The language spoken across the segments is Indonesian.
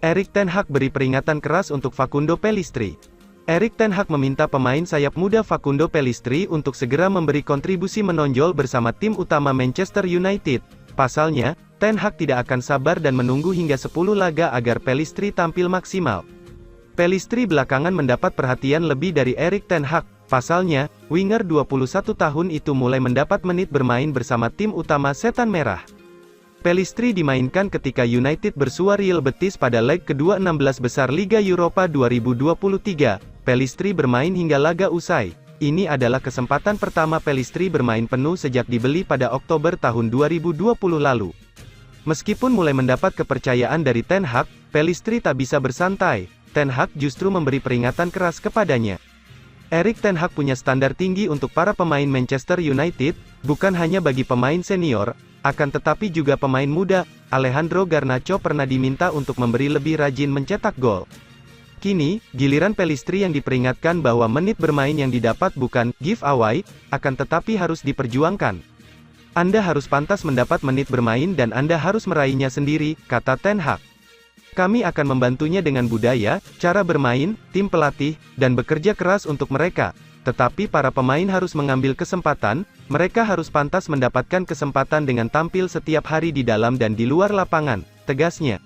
Erik ten Hag beri peringatan keras untuk Facundo Pellistri. Erik ten Hag meminta pemain sayap muda Facundo Pellistri untuk segera memberi kontribusi menonjol bersama tim utama Manchester United. Pasalnya, ten Hag tidak akan sabar dan menunggu hingga 10 laga agar Pellistri tampil maksimal. Pellistri belakangan mendapat perhatian lebih dari Erik ten Hag. Pasalnya, winger 21 tahun itu mulai mendapat menit bermain bersama tim utama Setan Merah. Pellistri dimainkan ketika United bersua Real Betis pada leg kedua 16 besar Liga Eropa 2023. Pellistri bermain hingga laga usai. Ini adalah kesempatan pertama Pellistri bermain penuh sejak dibeli pada Oktober tahun 2020 lalu. Meskipun mulai mendapat kepercayaan dari Ten Hag, Pellistri tak bisa bersantai. Ten Hag justru memberi peringatan keras kepadanya. Erik ten Hag punya standar tinggi untuk para pemain Manchester United, bukan hanya bagi pemain senior, akan tetapi juga pemain muda. Alejandro Garnacho pernah diminta untuk memberi lebih rajin mencetak gol. Kini, giliran Pellistri yang diperingatkan bahwa menit bermain yang didapat bukan giveaway, akan tetapi harus diperjuangkan. Anda harus pantas mendapat menit bermain dan Anda harus meraihnya sendiri, kata Ten Hag. Kami akan membantunya dengan budaya, cara bermain, tim pelatih, dan bekerja keras untuk mereka. Tetapi para pemain harus mengambil kesempatan, mereka harus pantas mendapatkan kesempatan dengan tampil setiap hari di dalam dan di luar lapangan, tegasnya.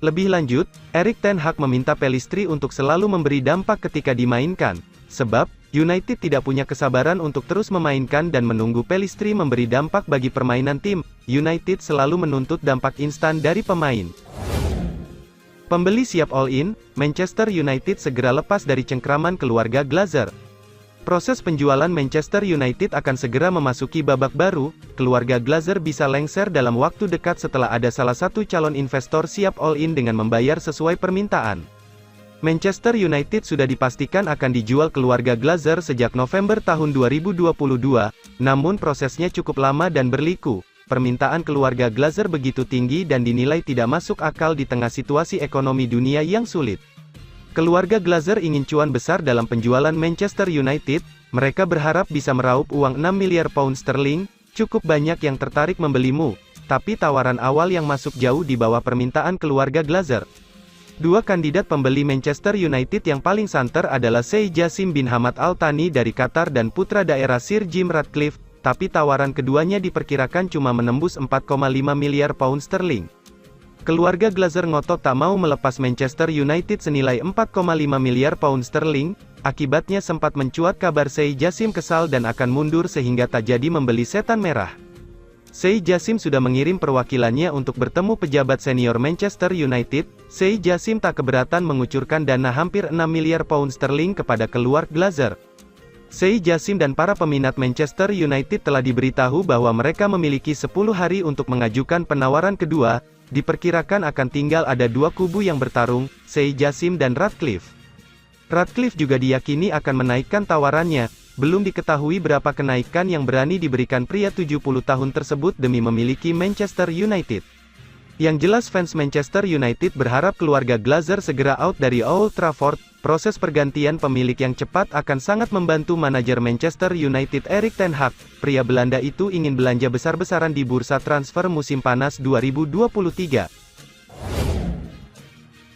Lebih lanjut, Erik ten Hag meminta Pellistri untuk selalu memberi dampak ketika dimainkan, sebab, United tidak punya kesabaran untuk terus memainkan dan menunggu Pellistri memberi dampak bagi permainan tim. United selalu menuntut dampak instan dari pemain. Pembeli siap all-in, Manchester United segera lepas dari cengkraman keluarga Glazer. Proses penjualan Manchester United akan segera memasuki babak baru, keluarga Glazer bisa lengser dalam waktu dekat setelah ada salah satu calon investor siap all-in dengan membayar sesuai permintaan. Manchester United sudah dipastikan akan dijual keluarga Glazer sejak November tahun 2022, namun prosesnya cukup lama dan berliku. Permintaan keluarga Glazer begitu tinggi dan dinilai tidak masuk akal di tengah situasi ekonomi dunia yang sulit. Keluarga Glazer ingin cuan besar dalam penjualan Manchester United, mereka berharap bisa meraup uang 6 miliar pound sterling, cukup banyak yang tertarik membelimu, tapi tawaran awal yang masuk jauh di bawah permintaan keluarga Glazer. Dua kandidat pembeli Manchester United yang paling santer adalah Sheikh Jassim bin Hamad Al Thani dari Qatar dan putra daerah Sir Jim Ratcliffe, tapi tawaran keduanya diperkirakan cuma menembus 4,5 miliar pound sterling. Keluarga Glazer ngotot tak mau melepas Manchester United senilai 4,5 miliar pound sterling, akibatnya sempat mencuat kabar Sheikh Jassim kesal dan akan mundur sehingga tak jadi membeli Setan Merah. Sheikh Jassim sudah mengirim perwakilannya untuk bertemu pejabat senior Manchester United. Sheikh Jassim tak keberatan mengucurkan dana hampir 6 miliar pound sterling kepada keluarga Glazer. Sheikh Jassim dan para peminat Manchester United telah diberitahu bahwa mereka memiliki 10 hari untuk mengajukan penawaran kedua. Diperkirakan akan tinggal ada dua kubu yang bertarung, Sheikh Jassim dan Ratcliffe. Ratcliffe juga diyakini akan menaikkan tawarannya. Belum diketahui berapa kenaikan yang berani diberikan pria 70 tahun tersebut demi memiliki Manchester United. Yang jelas fans Manchester United berharap keluarga Glazer segera out dari Old Trafford. Proses pergantian pemilik yang cepat akan sangat membantu manajer Manchester United Erik ten Hag. Pria Belanda itu ingin belanja besar-besaran di bursa transfer musim panas 2023.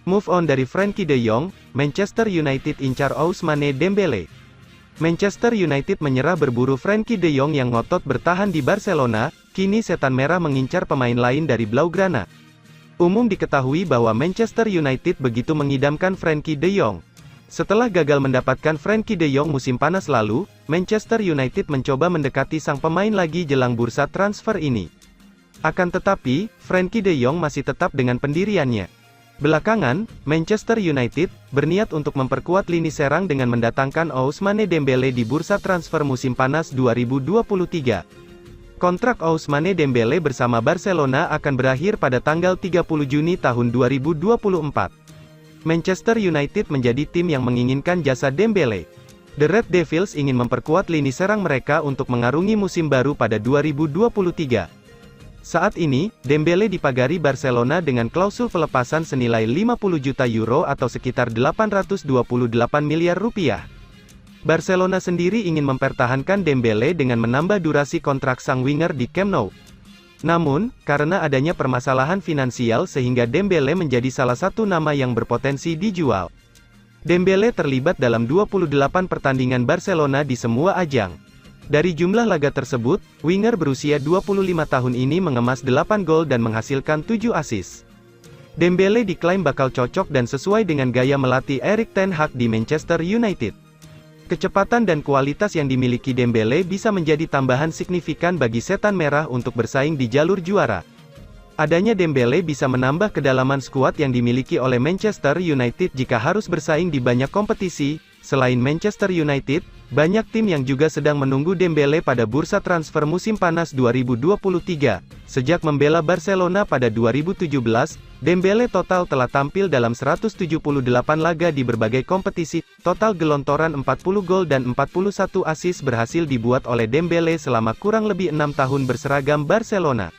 Move on dari Frenkie de Jong, Manchester United incar Ousmane Dembele. Manchester United menyerah berburu Frenkie de Jong yang ngotot bertahan di Barcelona. Kini Setan Merah mengincar pemain lain dari Blaugrana. Umum diketahui bahwa Manchester United begitu mengidamkan Frenkie de Jong. Setelah gagal mendapatkan Frenkie de Jong musim panas lalu, Manchester United mencoba mendekati sang pemain lagi jelang bursa transfer ini. Akan tetapi, Frenkie de Jong masih tetap dengan pendiriannya. Belakangan, Manchester United berniat untuk memperkuat lini serang dengan mendatangkan Ousmane Dembele di bursa transfer musim panas 2023. Kontrak Ousmane Dembele bersama Barcelona akan berakhir pada tanggal 30 Juni tahun 2024. Manchester United menjadi tim yang menginginkan jasa Dembele. The Red Devils ingin memperkuat lini serang mereka untuk mengarungi musim baru pada 2023. Saat ini, Dembele dipagari Barcelona dengan klausul pelepasan senilai 50 juta euro atau sekitar 828 miliar rupiah. Barcelona sendiri ingin mempertahankan Dembele dengan menambah durasi kontrak sang winger di Camp Nou. Namun, karena adanya permasalahan finansial sehingga Dembele menjadi salah satu nama yang berpotensi dijual. Dembele terlibat dalam 28 pertandingan Barcelona di semua ajang. Dari jumlah laga tersebut, winger berusia 25 tahun ini mengemas 8 gol dan menghasilkan 7 assist. Dembele diklaim bakal cocok dan sesuai dengan gaya melatih Erik ten Hag di Manchester United. Kecepatan dan kualitas yang dimiliki Dembele bisa menjadi tambahan signifikan bagi Setan Merah untuk bersaing di jalur juara. Adanya Dembele bisa menambah kedalaman skuad yang dimiliki oleh Manchester United jika harus bersaing di banyak kompetisi. Selain Manchester United, banyak tim yang juga sedang menunggu Dembele pada bursa transfer musim panas 2023. Sejak membela Barcelona pada 2017, Dembele total telah tampil dalam 178 laga di berbagai kompetisi. Total gelontoran 40 gol dan 41 assist berhasil dibuat oleh Dembele selama kurang lebih 6 tahun berseragam Barcelona.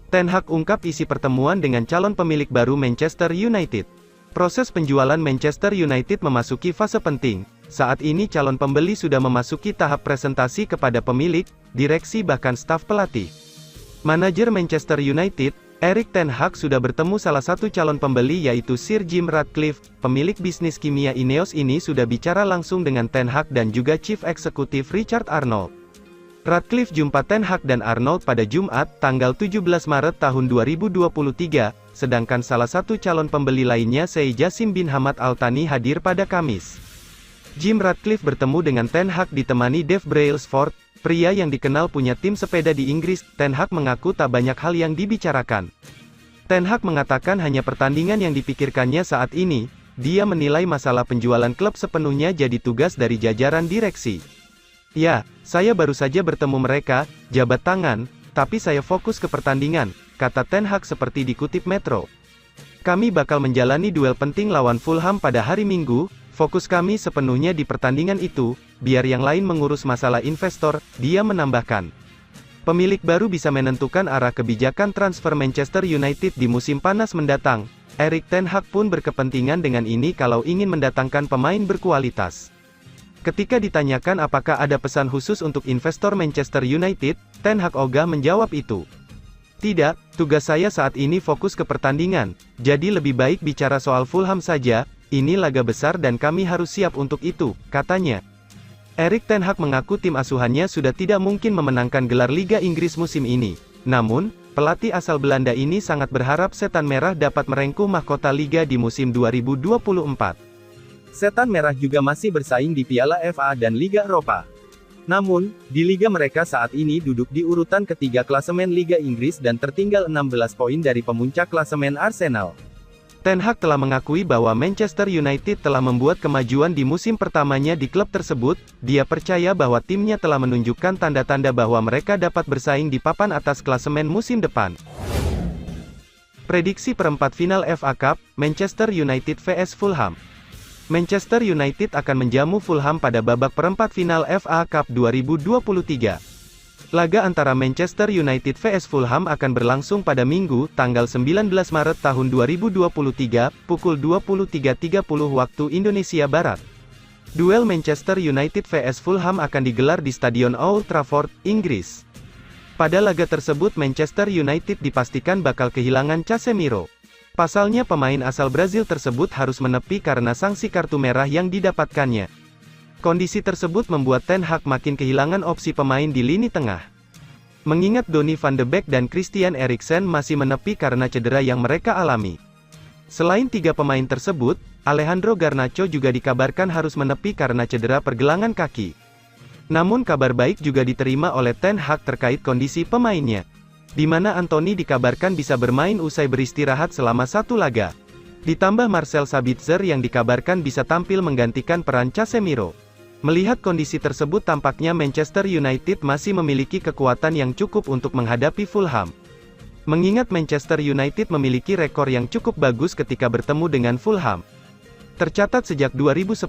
Ten Hag ungkap isi pertemuan dengan calon pemilik baru Manchester United. Proses penjualan Manchester United memasuki fase penting. Saat ini calon pembeli sudah memasuki tahap presentasi kepada pemilik, direksi bahkan staf pelatih. Manajer Manchester United, Erik ten Hag sudah bertemu salah satu calon pembeli yaitu Sir Jim Ratcliffe. Pemilik bisnis kimia Ineos ini sudah bicara langsung dengan ten Hag dan juga Chief Executive Richard Arnold. Ratcliffe jumpa ten Hag dan Arnold pada Jumat, tanggal 17 Maret tahun 2023, sedangkan salah satu calon pembeli lainnya Sheikh Jassim bin Hamad Al Thani hadir pada Kamis. Jim Ratcliffe bertemu dengan ten Hag ditemani Dave Brailsford, pria yang dikenal punya tim sepeda di Inggris. Ten Hag mengaku tak banyak hal yang dibicarakan. Ten Hag mengatakan hanya pertandingan yang dipikirkannya saat ini. Dia menilai masalah penjualan klub sepenuhnya jadi tugas dari jajaran direksi. Ya, saya baru saja bertemu mereka, jabat tangan, tapi saya fokus ke pertandingan, kata ten Hag seperti dikutip Metro. Kami bakal menjalani duel penting lawan Fulham pada hari Minggu, fokus kami sepenuhnya di pertandingan itu, biar yang lain mengurus masalah investor, dia menambahkan. Pemilik baru bisa menentukan arah kebijakan transfer Manchester United di musim panas mendatang. Erik ten Hag pun berkepentingan dengan ini kalau ingin mendatangkan pemain berkualitas. Ketika ditanyakan apakah ada pesan khusus untuk investor Manchester United, ten Hag ogah menjawab itu. Tidak, tugas saya saat ini fokus ke pertandingan, jadi lebih baik bicara soal Fulham saja, ini laga besar dan kami harus siap untuk itu, katanya. Erik ten Hag mengaku tim asuhannya sudah tidak mungkin memenangkan gelar Liga Inggris musim ini. Namun, pelatih asal Belanda ini sangat berharap Setan Merah dapat merengkuh mahkota Liga di musim 2024. Setan Merah juga masih bersaing di Piala FA dan Liga Eropa. Namun, di liga mereka saat ini duduk di urutan ketiga klasemen Liga Inggris dan tertinggal 16 poin dari pemuncak klasemen Arsenal. Ten Hag telah mengakui bahwa Manchester United telah membuat kemajuan di musim pertamanya di klub tersebut. Dia percaya bahwa timnya telah menunjukkan tanda-tanda bahwa mereka dapat bersaing di papan atas klasemen musim depan. Prediksi perempat final FA Cup, Manchester United vs Fulham. Manchester United akan menjamu Fulham pada babak perempat final FA Cup 2023. Laga antara Manchester United vs Fulham akan berlangsung pada Minggu, tanggal 19 Maret tahun 2023, pukul 23.30 waktu Indonesia Barat. Duel Manchester United vs Fulham akan digelar di Stadion Old Trafford, Inggris. Pada laga tersebut Manchester United dipastikan bakal kehilangan Casemiro. Pasalnya pemain asal Brazil tersebut harus menepi karena sanksi kartu merah yang didapatkannya. Kondisi tersebut membuat ten Hag makin kehilangan opsi pemain di lini tengah. Mengingat Donny van de Beek dan Christian Eriksen masih menepi karena cedera yang mereka alami. Selain tiga pemain tersebut, Alejandro Garnacho juga dikabarkan harus menepi karena cedera pergelangan kaki. Namun kabar baik juga diterima oleh ten Hag terkait kondisi pemainnya, di mana Anthony dikabarkan bisa bermain usai beristirahat selama satu laga. Ditambah Marcel Sabitzer yang dikabarkan bisa tampil menggantikan peran Casemiro. Melihat kondisi tersebut tampaknya Manchester United masih memiliki kekuatan yang cukup untuk menghadapi Fulham. Mengingat Manchester United memiliki rekor yang cukup bagus ketika bertemu dengan Fulham. Tercatat sejak 2010,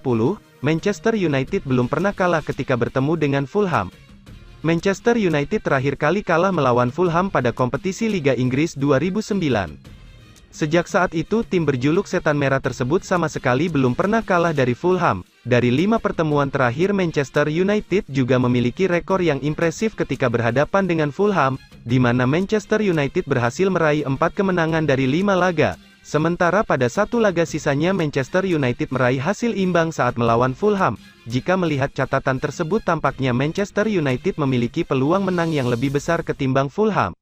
Manchester United belum pernah kalah ketika bertemu dengan Fulham. Manchester United terakhir kali kalah melawan Fulham pada kompetisi Liga Inggris 2009. Sejak saat itu tim berjuluk Setan Merah tersebut sama sekali belum pernah kalah dari Fulham. Dari 5 pertemuan terakhir Manchester United juga memiliki rekor yang impresif ketika berhadapan dengan Fulham, di mana Manchester United berhasil meraih 4 kemenangan dari 5 laga. Sementara pada 1 laga sisanya Manchester United meraih hasil imbang saat melawan Fulham. Jika melihat catatan tersebut tampaknya Manchester United memiliki peluang menang yang lebih besar ketimbang Fulham.